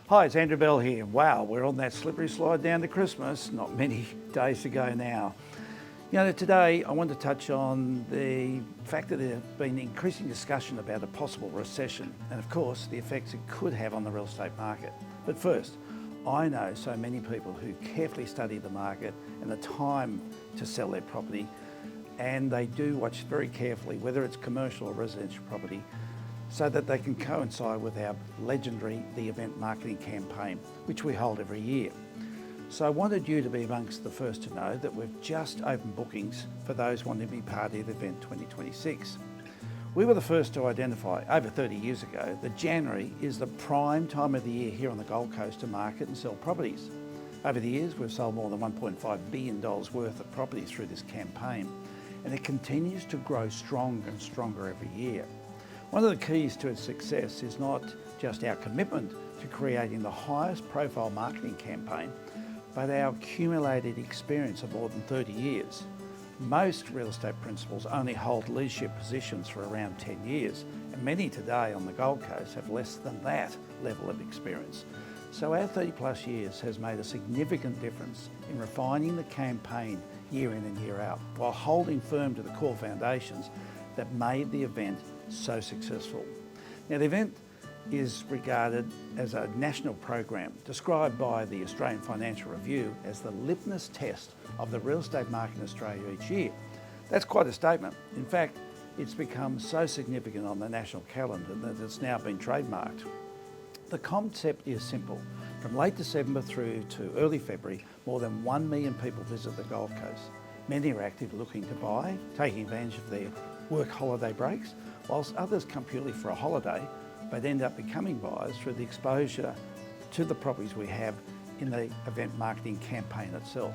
Hi, it's Andrew Bell here. Wow, we're on that slippery slide down to Christmas. Not many days to go now. Today I want to touch on the fact that there has been increasing discussion about a possible recession and, of course, the effects it could have on the real estate market. But first, I know so many people who carefully study the market and the time to sell their property, and they do watch very carefully whether it's commercial or residential property, so that they can coincide with our legendary The Event marketing campaign, which we hold every year. So I wanted you to be amongst the first to know that we've just opened bookings for those wanting to be part of the Event 2026. We were the first to identify, over 30 years ago, that January is the prime time of the year here on the Gold Coast to market and sell properties. Over the years, we've sold more than $1.5 billion worth of properties through this campaign, and it continues to grow stronger and stronger every year. One of the keys to its success is not just our commitment to creating the highest profile marketing campaign, but our accumulated experience of more than 30 years. Most real estate principals only hold leadership positions for around 10 years, and many today on the Gold Coast have less than that level of experience. So our 30 plus years has made a significant difference in refining the campaign year in and year out, while holding firm to the core foundations that made the event so successful. Now, the event is regarded as a national program described by the Australian Financial Review as the litmus test of the real estate market in Australia each year. That's quite a statement. In fact, it's become so significant on the national calendar that it's now been trademarked. The concept is simple. From late December through to early February, more than 1 million people visit the Gold Coast. Many are active looking to buy, taking advantage of their work holiday breaks, whilst others come purely for a holiday but end up becoming buyers through the exposure to the properties we have in the event marketing campaign itself.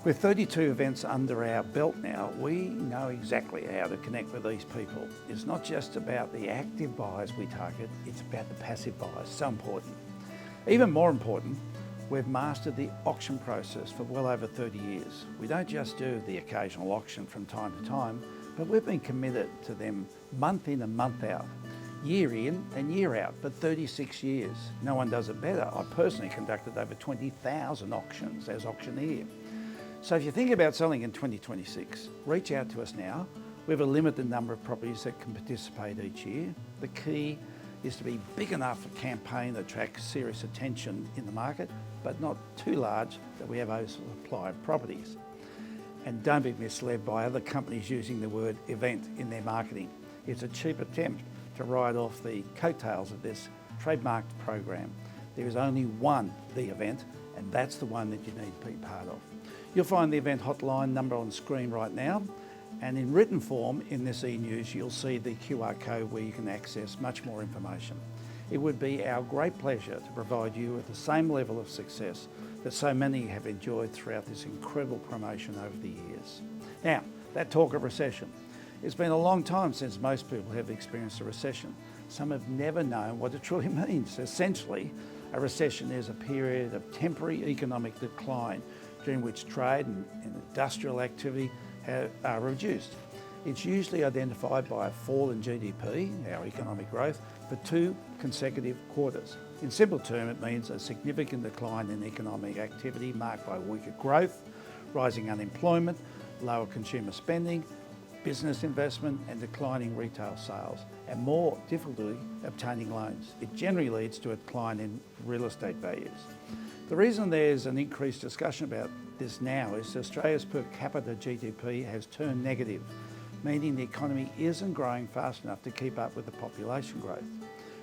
With 32 events under our belt now, we know exactly how to connect with these people. It's not just about the active buyers we target, it's about the passive buyers, so important. Even more important, we've mastered the auction process for well over 30 years. We don't just do the occasional auction from time to time, but we've been committed to them month in and month out, year in and year out for 36 years. No one does it better. I personally conducted over 20,000 auctions as auctioneer. So if you think about selling in 2026, reach out to us now. We have a limited number of properties that can participate each year. The key is to be big enough a campaign that attracts serious attention in the market, but not too large that we have oversupply of properties. And don't be misled by other companies using the word event in their marketing. It's a cheap attempt to ride off the coattails of this trademarked program. There is only one The Event, and that's the one that you need to be part of. You'll find the event hotline number on screen right now, and in written form in this e-news you'll see the QR code where you can access much more information. It would be our great pleasure to provide you with the same level of success that so many have enjoyed throughout this incredible promotion over the years. Now, that talk of recession. It's been a long time since most people have experienced a recession. Some have never known what it truly means. Essentially, a recession is a period of temporary economic decline during which trade and industrial activity are reduced. It's usually identified by a fall in GDP, our economic growth, for 2 consecutive quarters. In simple terms, it means a significant decline in economic activity marked by weaker growth, rising unemployment, lower consumer spending, business investment and declining retail sales, and more difficulty obtaining loans. It generally leads to a decline in real estate values. The reason there's an increased discussion about this now is Australia's per capita GDP has turned negative, meaning the economy isn't growing fast enough to keep up with the population growth.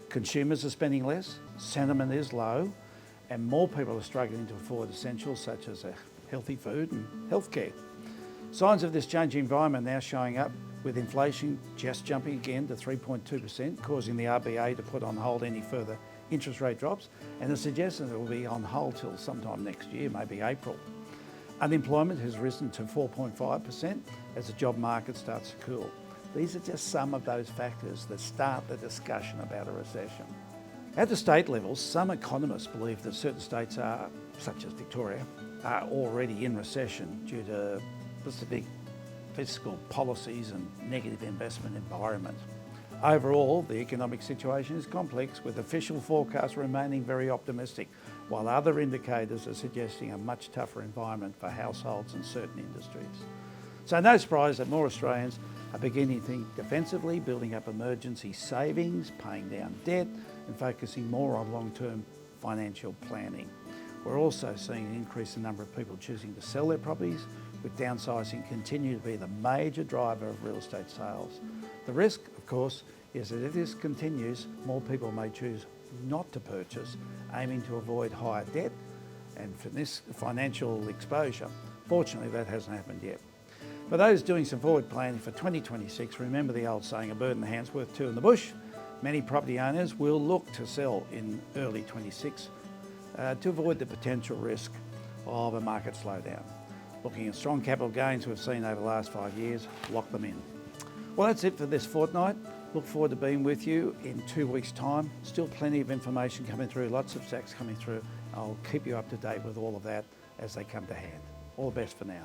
Consumers are spending less, sentiment is low, and more people are struggling to afford essentials such as healthy food and healthcare. Signs of this changing environment are now showing up, with inflation just jumping again to 3.2%, causing the RBA to put on hold any further interest rate drops, and the suggestion that it will be on hold till sometime next year, maybe April. Unemployment has risen to 4.5% as the job market starts to cool. These are just some of those factors that start the discussion about a recession. At the state level, some economists believe that certain states such as Victoria, are already in recession due to specific fiscal policies and negative investment environment. Overall, the economic situation is complex, with official forecasts remaining very optimistic, while other indicators are suggesting a much tougher environment for households and certain industries. So no surprise that more Australians are beginning to think defensively, building up emergency savings, paying down debt, and focusing more on long-term financial planning. We're also seeing an increase in the number of people choosing to sell their properties, with downsizing continuing to be the major driver of real estate sales. The risk, of course, is that if this continues, more people may choose not to purchase, aiming to avoid higher debt and for this financial exposure. Fortunately, that hasn't happened yet. For those doing some forward planning for 2026, remember the old saying, a bird in the hand's worth two in the bush. Many property owners will look to sell in early 26 to avoid the potential risk of a market slowdown. Looking at strong capital gains we've seen over the last 5 years, lock them in. Well, that's it for this fortnight. Look forward to being with you in 2 weeks' time. Still plenty of information coming through, lots of stats coming through. I'll keep you up to date with all of that as they come to hand. All the best for now.